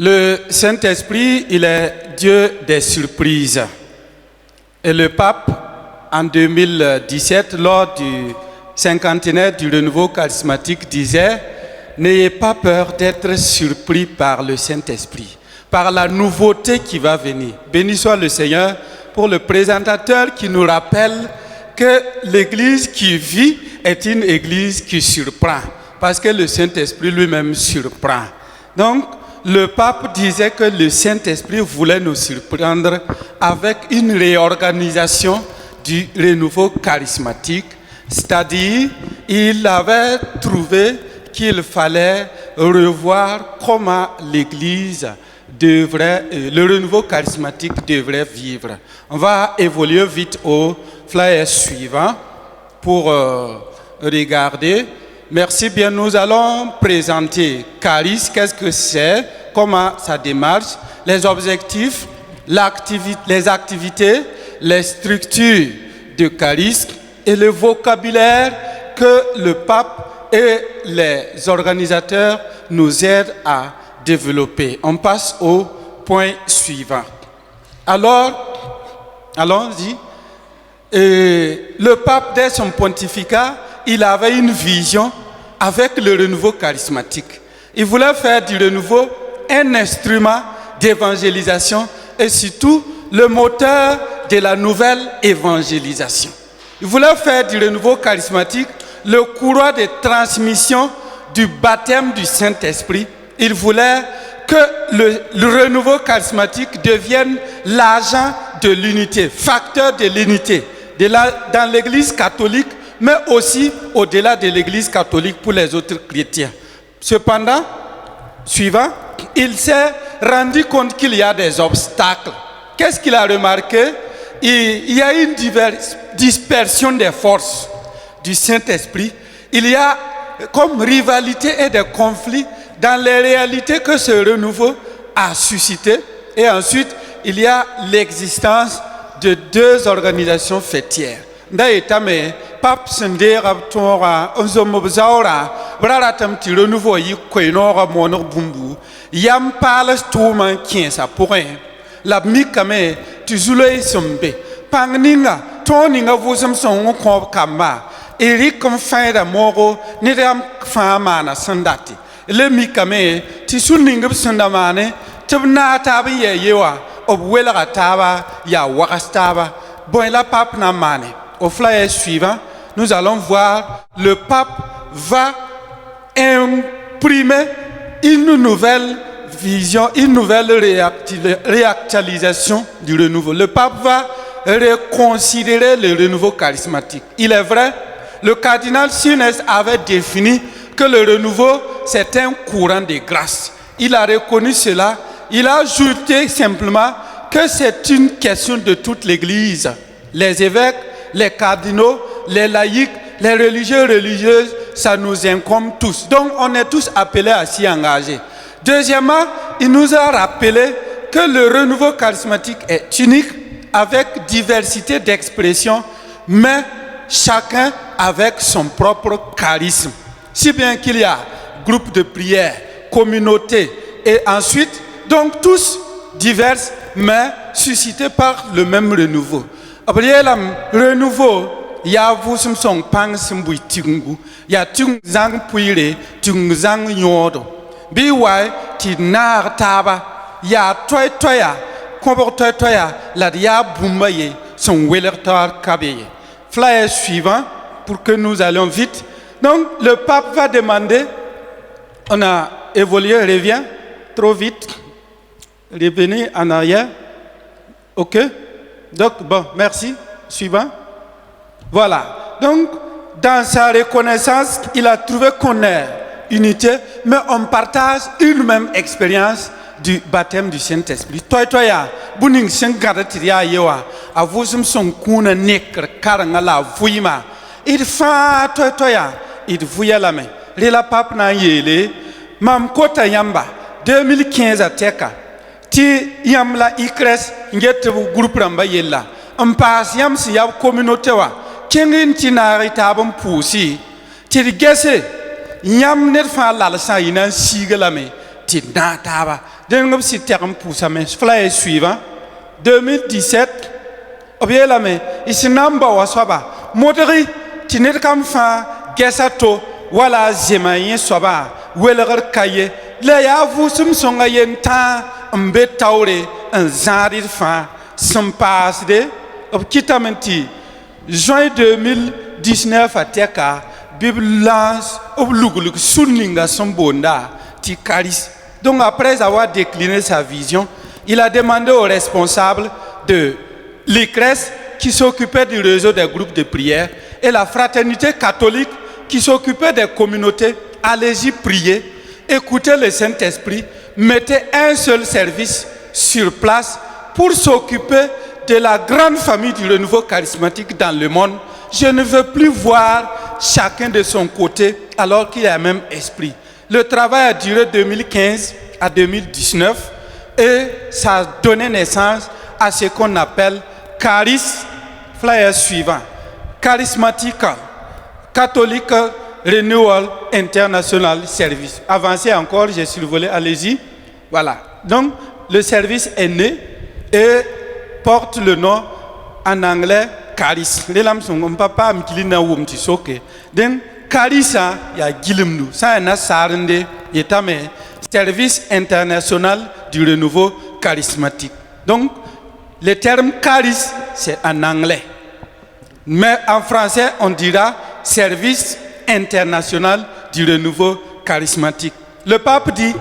Le Saint-Esprit, il est Dieu des surprises. Et le pape, en 2017, lors du cinquantenaire du renouveau charismatique, disait « N'ayez pas peur d'être surpris par le Saint-Esprit, par la nouveauté qui va venir. » Béni soit le Seigneur pour le présentateur qui nous rappelle que l'Église qui vit est une Église qui surprend, parce que le Saint-Esprit lui-même surprend. Donc, le pape disait que le Saint-Esprit voulait nous surprendre avec une réorganisation du renouveau charismatique, c'est-à-dire il avait trouvé qu'il fallait revoir comment l'Église devrait, le renouveau charismatique devrait vivre. On va évoluer vite au flyer suivant pour regarder. Merci bien, nous allons présenter Charis, qu'est-ce que c'est, comment ça démarche, les objectifs, les activités, les structures de Charis et le vocabulaire que le pape et les organisateurs nous aident à développer. On passe au point suivant. Alors, allons-y. Le pape, dès son pontificat, il avait une vision avec le renouveau charismatique. Il voulait faire du renouveau un instrument d'évangélisation et surtout le moteur de la nouvelle évangélisation. Il voulait faire du renouveau charismatique le courroie de transmission du baptême du Saint-Esprit. Il voulait que le renouveau charismatique devienne l'agent de l'unité, facteur de l'unité dans l'Église catholique, mais aussi au-delà de l'Église catholique pour les autres chrétiens. Cependant, suivant, il s'est rendu compte qu'il y a des obstacles. Qu'est-ce qu'il a remarqué? Il y a une dispersion des forces du Saint-Esprit. Il y a comme rivalité et des conflits dans les réalités que ce renouveau a suscité. Et ensuite, il y a l'existence de deux organisations fêtières. Ndaïtame, Pape Sendera Tora, Ozomobzaura, Braratam ti renouveau yi Koinora Monor Bumbu, Yam Palace Touman Kiensa pour un. La Mikame, tu Zulei Sombe, Pangninga, Toninga Vosam Son Kama, Eric Confida Moro, Nidam Famana Sandati. Le Mikame, Tisuning Sandamane, Tabna Tabi Yewa, Obwela Taba, Ya Wakastaba, Boila Pape Namane. Au flyer suivant, nous allons voir le pape va imprimer une nouvelle vision, une nouvelle réactualisation du renouveau. Le pape va reconsidérer le renouveau charismatique. Il est vrai, le cardinal Sines avait défini que le renouveau, c'est un courant de grâce. Il a reconnu cela. Il a ajouté simplement que c'est une question de toute l'Église. Les évêques, les cardinaux, les laïcs, les religieux, religieuses, ça nous incombe tous. Donc, on est tous appelés à s'y engager. Deuxièmement, il nous a rappelé que le renouveau charismatique est unique, avec diversité d'expressions, mais chacun avec son propre charisme. Si bien qu'il y a groupe de prière, communauté, et ensuite, donc tous divers, mais suscités par le même renouveau. Après le renouveau, il y a vous son pang simbui tingu, il y a tung zang puire, tung zang yodo. Biwai ti nar taba, il y a toya, comporte toya, la dia bumbaye, son wellertar kabeye. Flyer suivant, pour que nous allions vite. Donc le pape va demander, on a évolué, revient, trop vite, revenez en arrière, ok? Donc, bon, merci. Suivant. Voilà. Donc, dans sa reconnaissance, il a trouvé qu'on est unité, mais on partage une même expérience du baptême du Saint-Esprit. Toi, ya, buning sengaratia yewa, avusum son kuna nekr karangala vuima. Il fa toi ya, il vouya la main. Rela pape na yele, mam kota yamba, 2015 à Teka. Ti yamla ikres ngete groupe ramba yella on passe yam si ya communauté wa kengin ti na ritabam pousi ti gese yam net fa la sa ina sigala me ti na taaba den ngam si term pusame flyer suivant 2017 obiela me isinamba wasaba modri ti net kam fa gesato wala zemayin soba welgar kaye la ya vusum songa yenta mbe tawre en zarir fa sampas de ob kitamenti juin 2019 ateka Bible lance ob luguluk sunninga sombonda ti karis. Donc après avoir décliné sa vision, il a demandé aux responsables de l'ICRES qui s'occupait du réseau des groupes de prière et la fraternité catholique qui s'occupait des communautés, allez-y prier, écoutez le Saint-Esprit, mettez un seul service sur place pour s'occuper de la grande famille du renouveau charismatique dans le monde. Je ne veux plus voir chacun de son côté alors qu'il a le même esprit. Le travail a duré de 2015 à 2019 et ça a donné naissance à ce qu'on appelle Charis, flyer suivant, Charismatique Catholic Renewal International Service. Avancez encore, j'ai survolé, allez-y. Voilà. Donc, le service est né et porte le nom en anglais Charis. Les lames sont comme papa, m'kilina ou m'tisoke. Donc, Charisa, ya gilimnu. Ça est un sarende, yetame, service international du renouveau charismatique. Donc, le terme charis, c'est en anglais. Mais en français, on dira service international du renouveau charismatique. Le pape dit,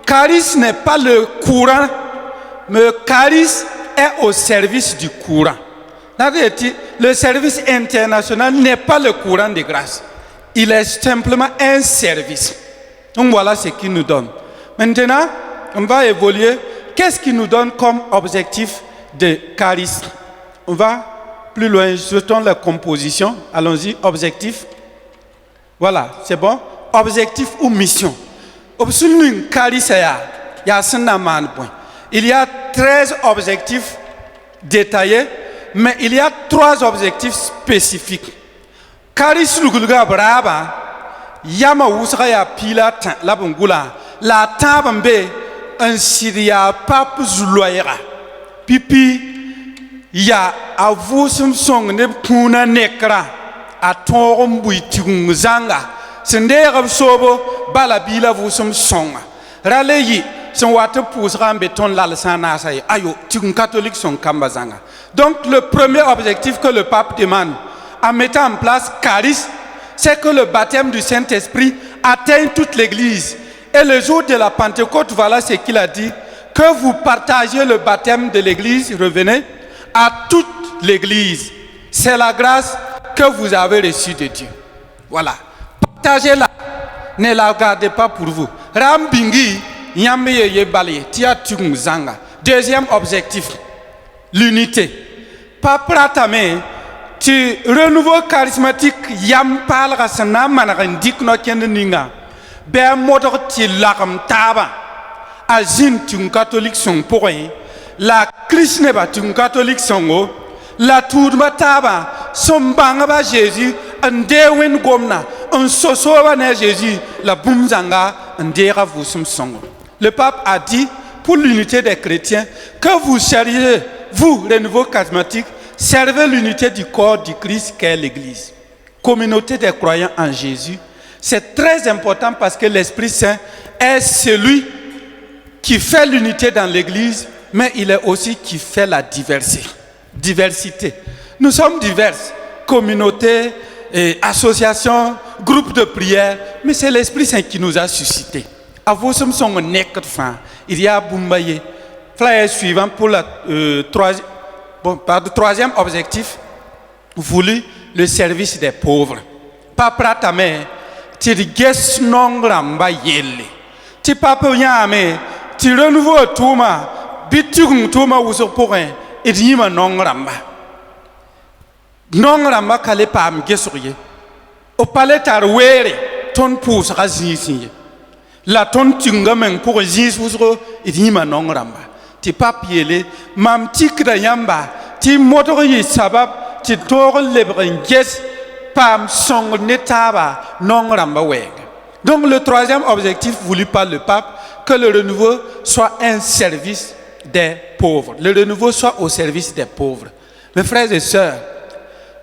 charis n'est pas le courant, mais charis est au service du courant. Le service international n'est pas le courant de grâce. Il est simplement un service. Donc voilà ce qu'il nous donne. Maintenant, on va évoluer. Qu'est-ce qu'il nous donne comme objectif de charisme? On va plus loin, jetons la composition. Allons-y, objectif. Voilà, c'est bon. Objectif ou mission. Il y a 13 objectifs détaillés, mais il y a 3 objectifs spécifiques. Charis lugulga braba yama wusra ya pila la bungula la tabambe un siria pap zuloyera pipi ya avusum song ne puna nekra atorum buitung zanga sendera sobo bala bila vusum songa raleyi son wate pusra beton la sana say ayo tung catholique son kamba zanga. Donc le premier objectif que le pape demande en mettant en place Charis, c'est que le baptême du Saint-Esprit atteigne toute l'Église. Et le jour de la Pentecôte, voilà ce qu'il a dit, que vous partagez le baptême de l'Église, revenez, à toute l'Église. C'est la grâce que vous avez reçue de Dieu. Voilà. Partagez-la. Ne la gardez pas pour vous. Rambingi, nyambeye balaye, tia zanga. Deuxième objectif, l'unité. Papratame, tu renouveau charismatique yam palra sana manarandik no kenninga be modor ti lagam taba azin tu catholique son point la chrisne ba tu catholique songo la tourma taba sombanga ba Jésus ndewen gomna on sosoba na Jésus la bumzanga ndera vusum songo. Le pape a dit pour l'unité des chrétiens que vous cherchez vous renouveau charismatique. Servez l'unité du corps du Christ qu'est l'Église. Communauté des croyants en Jésus. C'est très important parce que l'Esprit Saint est celui qui fait l'unité dans l'Église, mais il est aussi qui fait la diversité. Nous sommes diverses. Communautés, associations, groupes de prière, mais c'est l'Esprit Saint qui nous a suscités. Il y a Boumbaye. Flyer suivant pour la troisième. Bon, par le troisième objectif, voulu le service des pauvres. Papa tame, tu riges non ramba yelle. Tu papa yame, tu renouveau touma, bitung touma uso pourrin, et yima non ramba. Non ramba kale pam gesoye. Au palais tarwere, ton pousse razisi. La ton tungamen pour zis usro, et yima non ramba. Ti papiele mam tikra yamba ti motori sabab ti tor lebren ges pam song netaba non ramba weg. Donc le troisième objectif voulu par le pape que le renouveau soit un service des pauvres. Le renouveau soit au service des pauvres. Mes frères et sœurs,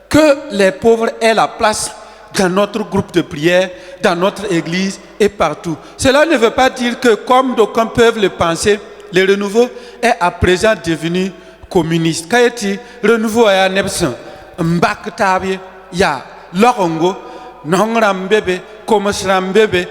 que les pauvres aient la place dans notre groupe de prière, dans notre église et partout. Cela ne veut pas dire que, comme d'aucuns peuvent le penser, le renouveau est à présent devenu communiste. Quand il dit renouveau est un epson, mbak tabi ya lorongo, nongram bébé, komosram bébé,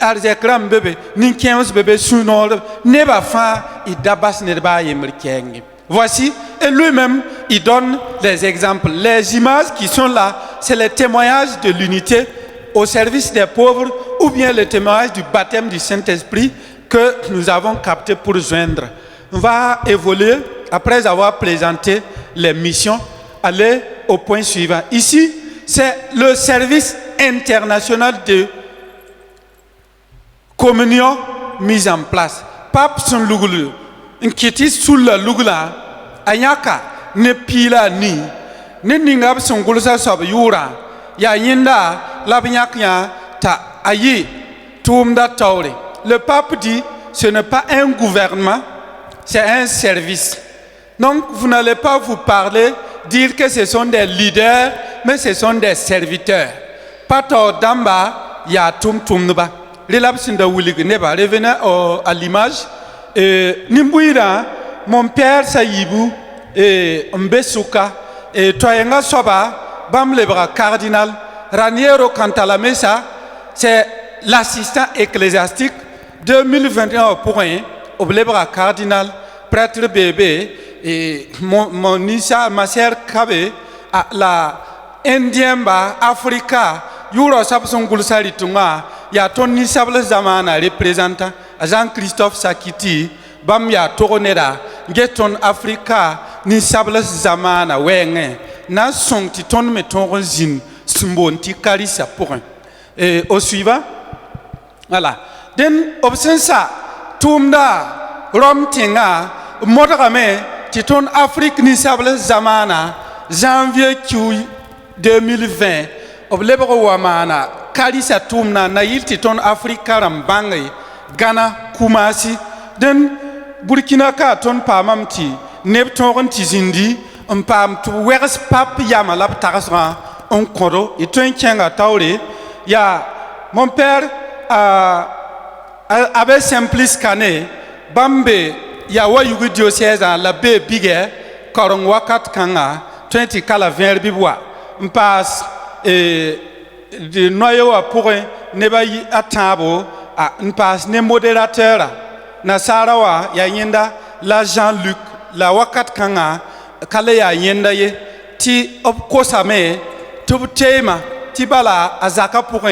arzekram bébé, ninkems bébé sunor, neba fa i dabas nerba yemerkeng. Voici, et lui-même, il donne les exemples. Les images qui sont là, c'est les témoignages de l'unité au service des pauvres ou bien le témoignage du baptême du Saint-Esprit que nous avons capté pour joindre. On va évoluer, après avoir présenté les missions, aller au point suivant. Ici, c'est le service international de communion mis en place. Pape son lugulu. Nkiti sulla lugula anyaka ne pila ni ne ningab songulsa sob yura ya yinda labnyaknya ta ayi tumda tawre. Le pape dit ce n'est pas un gouvernement, c'est un service. Donc vous n'allez pas vous parler, dire que ce sont des leaders, mais ce sont des serviteurs. Pato damba ya tumba. Relapsinda wulig neba revenez à l'image. Nimbouira, mon père Saïbou, et Mbesuka, et Toyenga Soba, Bam Lebra cardinal, Raniero Cantalamessa, c'est l'assistant ecclésiastique 2021 pour un, au Lebra cardinal, prêtre bébé, et mon Nissa, ma sœur Kabe, la Indiemba, Africa, Yuro Sapson Gulsari Tunga, ya ton Nissable Zamana représentant. Jean-Christophe Sakiti, Bamya Toronera, Geton Africa, ni Sables Zamana, Wenge, na son titon meton zin, Sumbonti Karissa pour un. Et au suivant, voilà. Den obsensa, Tumda, Rom Tinga, Modrame, titon Afrique ni Sables Zamana, janvier Q 2020, Oblebro Wamana, Karissa Tumna, Nail titon Africa Rambangi, Ghana, Kumasi, den Burkina ka ton pamamti, Nepton Tizindi, un pam to where's pap yamalap tarasra, un koro, et ton kianga taure, ya mon père avait Simplice Kane, Bambe, ya wa yugu diocèse la be bige, korong wakat kanga, 20 kala verbibois, un passe de noyau à pour un nebayi à tabo. Une passe ne modérateur na sarawa ya yenda la Jean-Luc la wakat kanga kale ya yenda ye ti op kosame tub tema ti bala azaka pour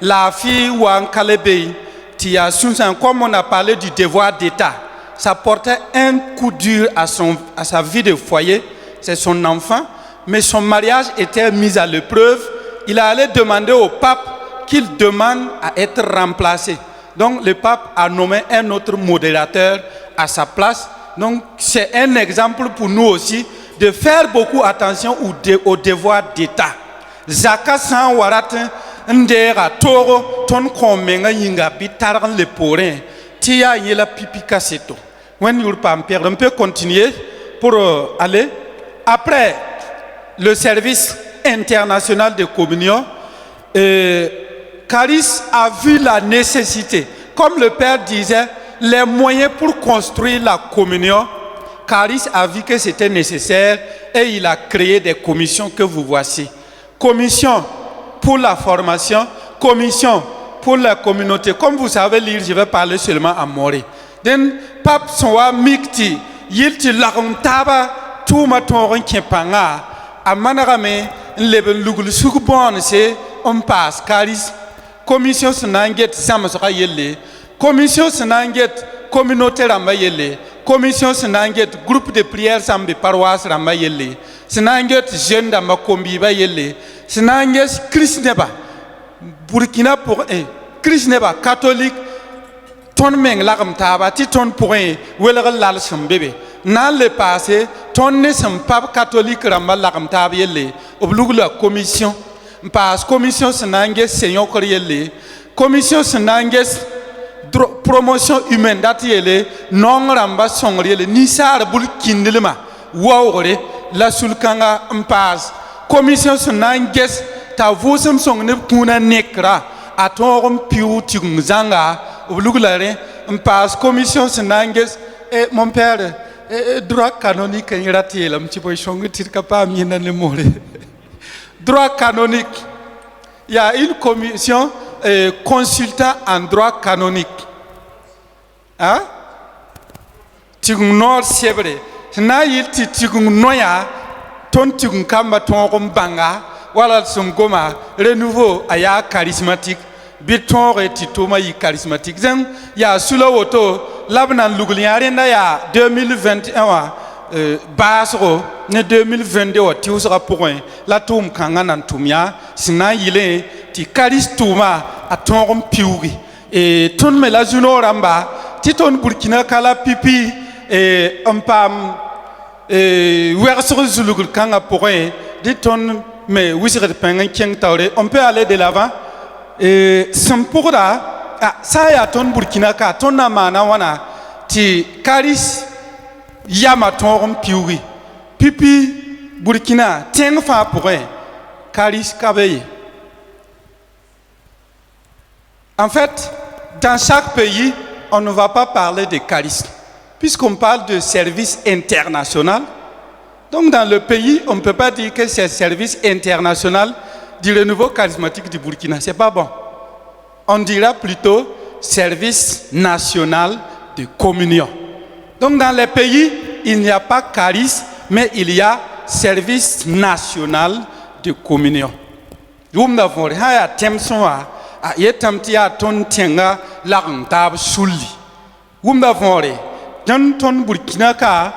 la fille ou en kalebe ti a sunsan. Comme on a parlé du devoir d'État, ça portait un coup dur à sa vie de foyer, c'est son enfant, mais son mariage était mis à l'épreuve. Il allait demander au pape qu'il demande à être remplacé. Donc le pape a nommé un autre modérateur à sa place. Donc c'est un exemple pour nous aussi de faire beaucoup attention au devoir d'État. Zaka san warat ndera toro ton komenga yinga bitaran le porin tia yela pipi kaseto. When you pamper, on peut continuer pour aller après le service international de communion. Caris a vu la nécessité, comme le Père disait, les moyens pour construire la communion. Caris a vu que c'était nécessaire et il a créé des commissions que vous voici. Commission pour la formation, commission pour la communauté. Comme vous savez lire, je vais parler seulement en moré. Den Pape Soa Mikti, Yilti Larontaba, Touma Torin Kepanga, à Manarame, Leben Lugul Sukubon, c'est on passe, Caris. Commission Senanget Samasra Yele, Commission Senanget Communauté Ramayele, Commission Senanget Groupe de prière Sambi Paroisse Ramayele, Senanget Jeune Damakombi Bayele, Senanget Christneba, Burkina pour un, Christneba catholique, ton meng lagam taba, titon pour un, Weller Lalsum bébé. Dans le passé, ton ne sont pas catholique Ramal lagam tabiele, au la commission. Parce commission Senanges Seigneur Koriele, commission Senanges promotion humaine dati ele non ramba songri ele nisar bul kindilma wawre la sulkanga mpas commission sunanges ta vosum song ne kuna nekra atorum piu tigum zanga oblugulare mpas commission sunanges et mon père droit canonique irati el mtipo shongu tirka pa mina le more droit canonique. Il y a une commission consultant en droit canonique. Hein? Tigum nord siebre. Na yilti tigum noya ton tigum kamba ton banga wala sum goma renouveau aya charismatique biton retitoma yi charismatique. Zen ya sula woto labnan lugliare na ya 2021 basro ne 2022 wa ti usra point la tum kanga nan tumya sina yile ti karistuma aton piugi et ton me la juno ramba ti ton burkina kala pipi et ampam werso zulugul kanga point dit ton me wisre pengen keng tawre on peut aller de l'avant et sampura ça ya ton burkina ka ton na mana wana ti karis yama ton piugi pipi Burkina tiens fa pour un Karis Kabeye. En fait, dans chaque pays, on ne va pas parler de charisme, puisqu'on parle de service international. Donc dans le pays, on ne peut pas dire que c'est service international du renouveau charismatique du Burkina. C'est pas bon. On dira plutôt service national de communion. Donc dans les pays, il n'y a pas charisme, mais il y a service national de communion. Nous avons dit à yetamti a ton tienga la rentab souli. Nous avons dit dans ton Burkina ka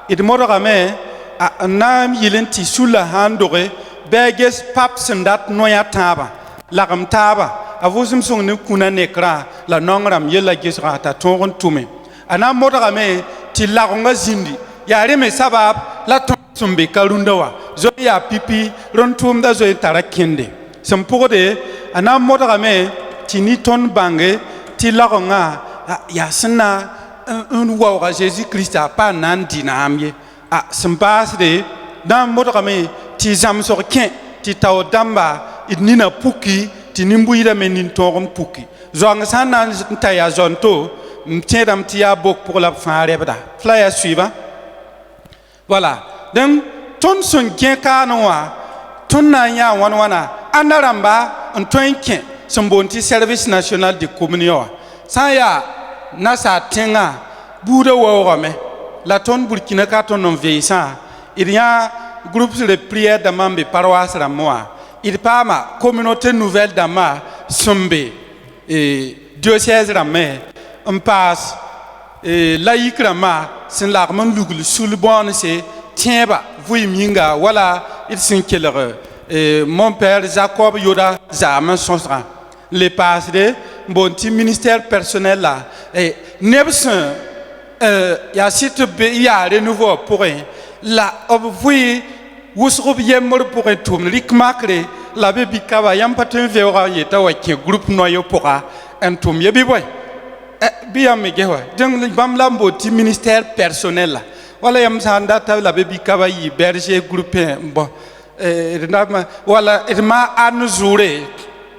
et de morame a nam yilenti sula handore beges pap sendat noya taba la ramtaba a vosum son ne kuna nekra la nongram yela gesra ta ton tume ana morame ti la ronga zindi ya reme sabab la ton sumbe karundawa zo ya pipi rontum da zo tara kende sampurde ana modame tini ton bange ti laronga ya sna un wa Jésus Christ a pas nan dinamye a sambas de dan modame ti jam sorkin ti taw damba idnina puki ti nimbuira menin torum puki zo nga sanan taya zonto mtiedam ti ya bok pour la fin rebda flyer suivant. Voilà. Donc, ton son kien kanoa, ton nanya wana, anaramba, un toin kien, son bonti service national de communion. Sans ya, nasa tenga, bouda wawame, la ton burkina katon non vieillissant, il y a groupe de prière d'amambe paroisse à moi. Il pas ma communauté nouvelle d'ama, sombe, et diocèse ramé, on passe, et laïque rama, c'est l'armement l'ougl, sous le bon, c'est tiens ba vui minga voilà il s'inquiète mon père Jacob Yoda zaman sonsra les passés bonti ministère personnel là et nebsen ya site ya renouveau pour la vui wusrob yemor pour un tour lik makre la bebi kaba yam patin veora yeta wa ke groupe noyo pour un tour yebi boy biam megewa donc bam lamboti ministère personnel là. Voilà, yam sanda ta la baby kabayi berger groupé bon voilà et ma anzouré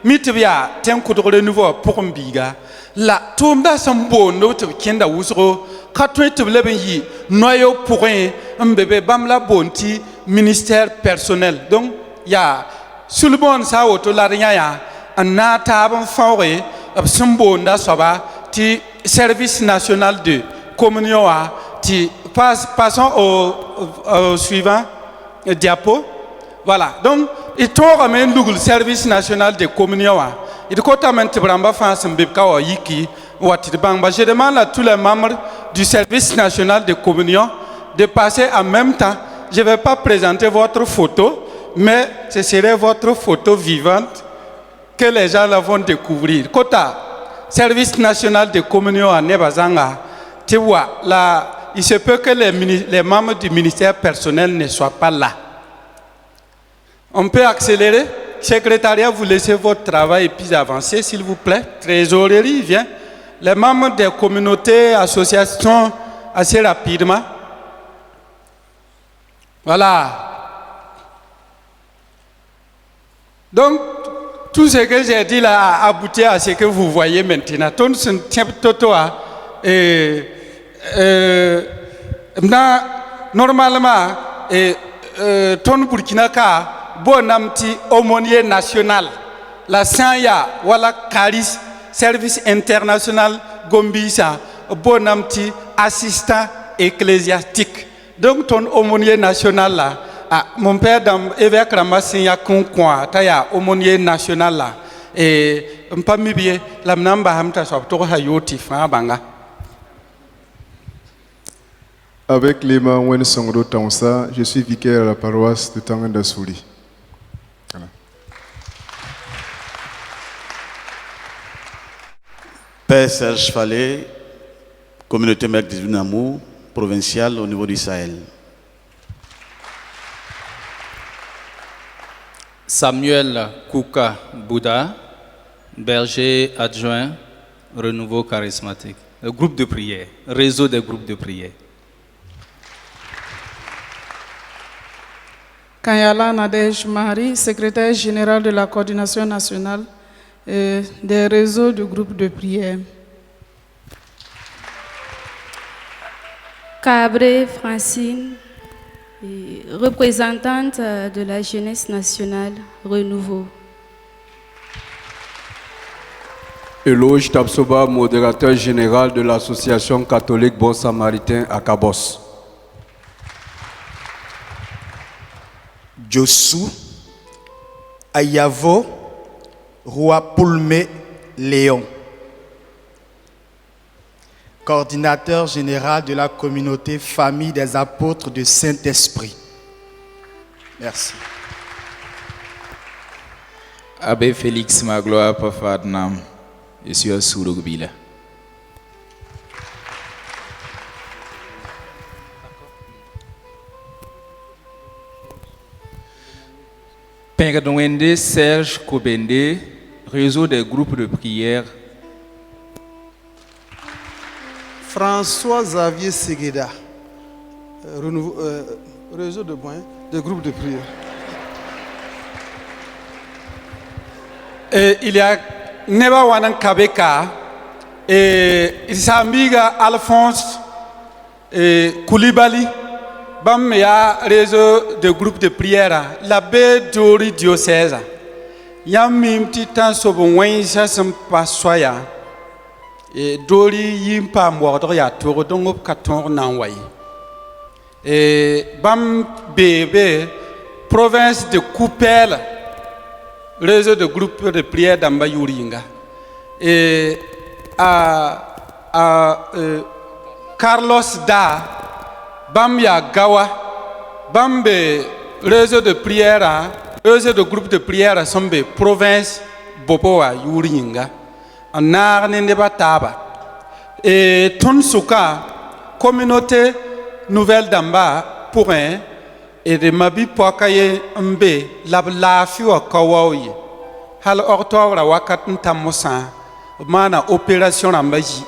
mitbia ten ko de nouveau pour mbiga la tomba sambo no to kenda wusro katwe to leben yi noyo pour un bébé bam la bonti ministère personnel donc ya sulbon sa auto la ya anata ban fawre sambo nda soba ti service national de communion a ti. Passons au suivant diapo. Voilà. Donc, il ramène le service national de communion. Il je demande à tous les membres du service national de communion de passer en même temps. Je ne vais pas présenter votre photo, mais ce serait votre photo vivante que les gens vont découvrir. Kota, service national de communion à Nebazanga, tu vois, il se peut que les membres du ministère personnel ne soient pas là. On peut accélérer. Secrétariat, vous laissez votre travail et puis avancer, s'il vous plaît. Trésorerie, viens. les membres des communautés, associations, assez rapidement. Voilà. Donc, tout ce que j'ai dit là a abouti à ce que vous voyez maintenant. Normalement, ton Burkina ka bonamti aumônier national. La Sanya, wala Caris, service international Gombisa, bonamti assistant ecclésiastique. Donc ton aumônier national là, mon père dans évêque Ramassia Konkwa, taya aumônier national là, et mpamibie la mnamba hamta sobto hayoti fa banga. Avec Lema Wen Songro Taonsa, je suis vicaire à la paroisse de Tanganda Souli. Voilà. Père Serge Fallet, communauté Mec des Amour, provinciale au niveau du Sahel. Samuel Kouka Bouddha, berger adjoint, renouveau charismatique. Le groupe de prière, réseau des groupes de prière. Kanyala Nadej Marie, secrétaire générale de la coordination nationale des réseaux de groupes de prière. Cabré Francine, représentante de la jeunesse nationale Renouveau. Eloge Tapsoba, modérateur général de l'association catholique Bon Samaritain à Cabos. Josu Ayavo Roi Poulmé Léon, coordinateur général de la communauté Famille des Apôtres de Saint-Esprit. Merci. Abbé Félix Magloire Pafadnam, je suis à Sourogbila. Père Nwende Serge Kobende, réseau des groupes de prière. François Xavier Segueda, réseau de groupes de prière. Il y a Neba Wanan Kabeka et Isamiga Alphonse Koulibaly. Bam ya réseau de groupes de prière l'abbé Dori diocèse yam mim ti tan so bon wensa sam pasoya et Dori yim pa mordre ya tour donc op katon nan way et bam bébé province de Coupel réseau de groupes de prière d'Amba Yuringa et Carlos Da Bambia Gawa, Bambe, réseau de prière, réseau de groupe de prière, Sombe, province, Boboa, Yuringa, en Arnendeba Taba. Et Tonsuka, communauté nouvelle d'Amba, pour un, et de Mabi Pokaye Mbe, la Fio Kawaii, Hal Ortora Wakat Ntamosa, Mana opération Ambaji.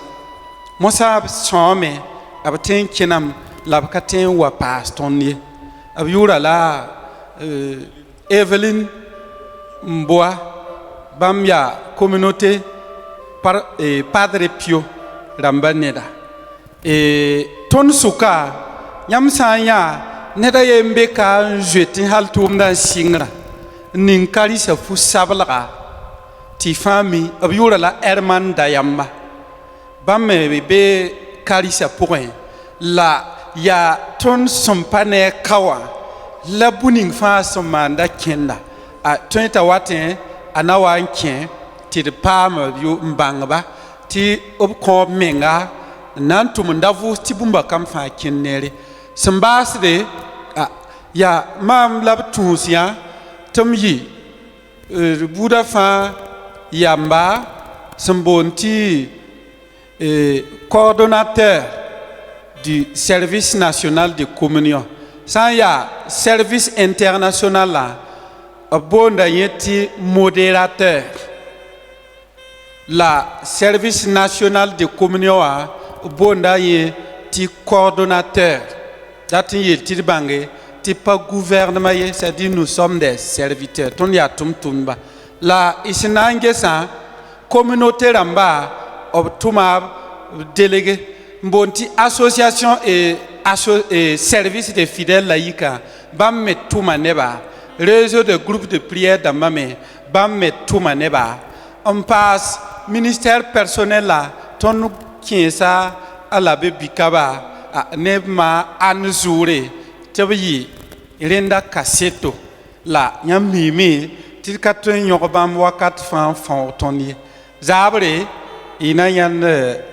Mosa Some, Abatin Kenam. La katin wa pastonnier abiura la Evelyn Mboa Bamya communauté par Padre Pio Rambaneda et ton suka yam sanya neda yembe ka jeti hal tumda singra ninkari sa fu sabla ti fami abiura la Herman Dayamba bamme be karisa point la ya ton sompane kawa la buning fa somanda kenda a tonta watin anawa nkien ti de pam yu mbangba ti ob ko menga nan tum ndavu ti bumba kam fa kinnere sambasde ya mam lab tunsia tum yi buda fa yamba sambonti coordonnateur du service national de communion. Sans y a service international là, bon yeti modérateur. la service national de communion a bonda ye ti coordonnateur datin ye ti bange ti pas gouvernement ye, c'est-à-dire nous sommes des serviteurs ton ya tum tumba la isinange sa communauté ramba obtuma délégué bonti association et service des fidèles laïcs bam met tout maneba réseau de groupes de prière d'amame bam met tout maneba. On passe ministère personnel là ton qui ça à la bikaba nebma anzoure tabi renda kasseto la nyamimi tilkatun yobam wakat fan tonni zabre ina yan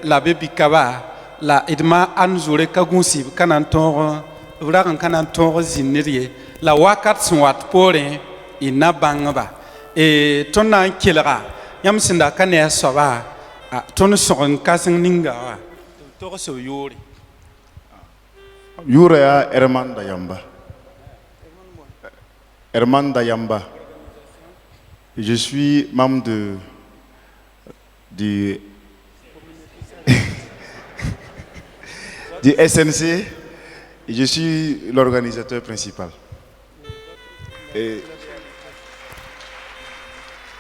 la bikaba la idma anzoure kagunsi kanantor vragan kanantor ziniri la wakat swat pore ina bangba et ton nan kilera yam sinda kane soba ton sogon kasing ninga wa to so yuri Yurea Herman Dayamba. Herman Dayamba. Je suis membre du SNC et je suis l'organisateur principal. Et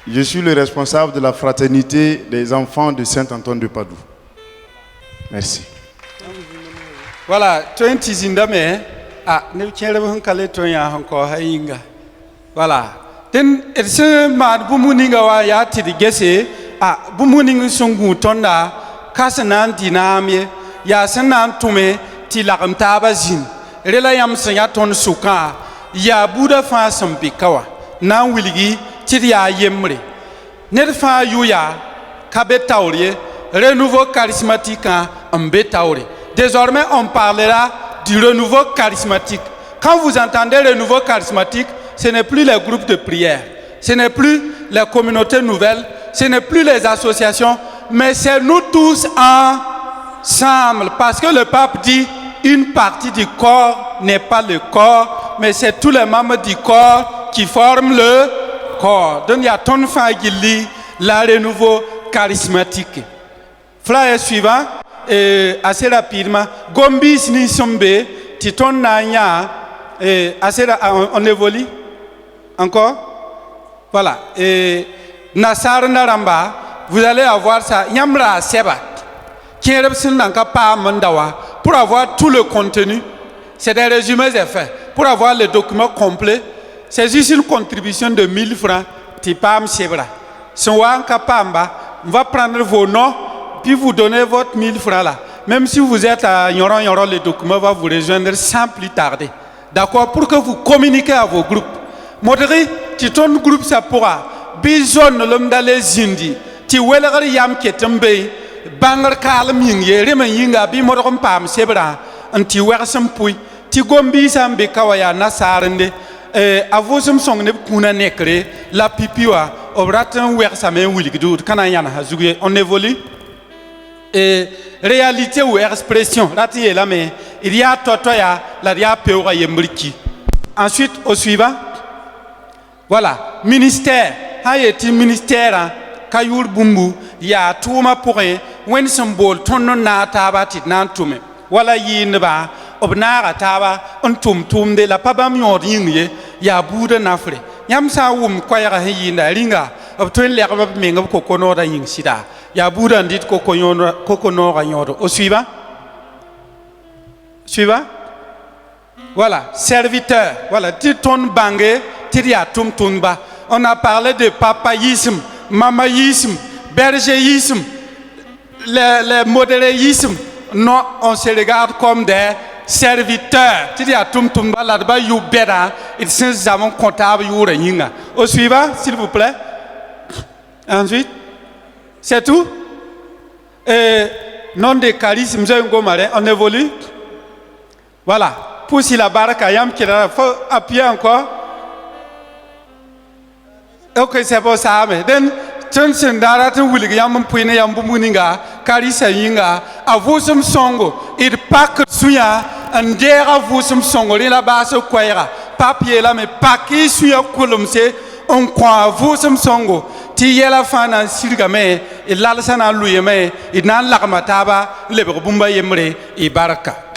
je suis le responsable de la fraternité des enfants de Saint-Antoine de Padoue. Merci. Voilà, 20 zindame ne kere bon kale to ya hanko hayinga. Voilà. Den ese mad bumuninga wa ya tidigese bumuninga sungu tonda kasanan dinamie ya sanan tume ti lagam taba zin. Rela yam sa ya ton suka ya buda fa sampikawa na wiligi ti ya yemre. Ne fa yuya kabetaurier renouveau charismatique en bétauré. Désormais, on parlera du renouveau charismatique. Quand vous entendez renouveau charismatique, ce n'est plus les groupes de prière, ce n'est plus les communautés nouvelles, ce n'est plus les associations, mais c'est nous tous ensemble. Parce que le pape dit, une partie du corps n'est pas le corps, mais c'est tous les membres du corps qui forment le corps. Donc il y a ton fagili, la renouveau charismatique. Flyer suivant. Assez rapidement, Gombis ni sombe, Titon Nanya, assez on évolue encore. Voilà. Nassar Naramba, vous allez avoir ça. Yamra Seba, qui est pas Mandawa, pour avoir tout le contenu. C'est des résumés faits. Pour avoir le document complet, c'est juste une contribution de 1000 francs. Tipam Sebra. Son Wankapamba, on va prendre vos noms. Puis vous donnez votre 1000 francs là. Même si vous êtes à Yoran, le document va vous rejoindre sans plus tarder. D'accord? Pour que vous communiquez à vos groupes. Modéré, tu ton groupe ça pourra. Bison l'homme d'aller zindi. Tu wellery yam ketembe. Banger kalm yingye. Remen yinga bi modorom pam sebra. Anti wersam pui. Ti gombi sambe kawaya nasarende. Avosum song ne kuna nekre. La pipiwa. Obratan wersame wiligdu. Kanayana hazouye. On évolue. Et réalité ou expression, là tu es là, mais il y a totoya, la dia peura yembriki. Ensuite, au suivant, voilà, ministère, hayeti ministère, kayur bumbu, ya touma pour un, when symbole, ton na tabati nantume, voilà yinba, obnara taba, on tum de la pabam yor yingye, ya boude nafre, yam sa kwayara yinda, ringa, obtuen l'herbe mengo kokono da ying sida. Ya boudan dit kokono ranyodo. Au suivant. Suivant. Voilà, serviteur. Voilà, titon bangé, tiria tum tumba. On a parlé de papaïsme, mamaïsme, bergéisme, le modéréisme. Non, on se regarde comme des serviteurs. Tiria tum tumba là-bas you better. Ils sont avant comptable you reninga. Au suivant, s'il vous plaît. Ensuite. C'est tout? Non de charisme, on évolue. Voilà. Pour si la barre kayam qui a faut appuyer encore. Ok, c'est pour ça. Mais Johnson Daraton William Puine Yambuninga, Carissa Yinga, a Vosum Songo, il pack Suya, and there a Vosum Songo, in la base Quaira, Papier la me paki Suya Kulumse, on croit Vosum Songo. ti yɛla fãa na n sirgame y lalsã na n lʋyame d na n lagma taaba n lebg bũmba yembre y barka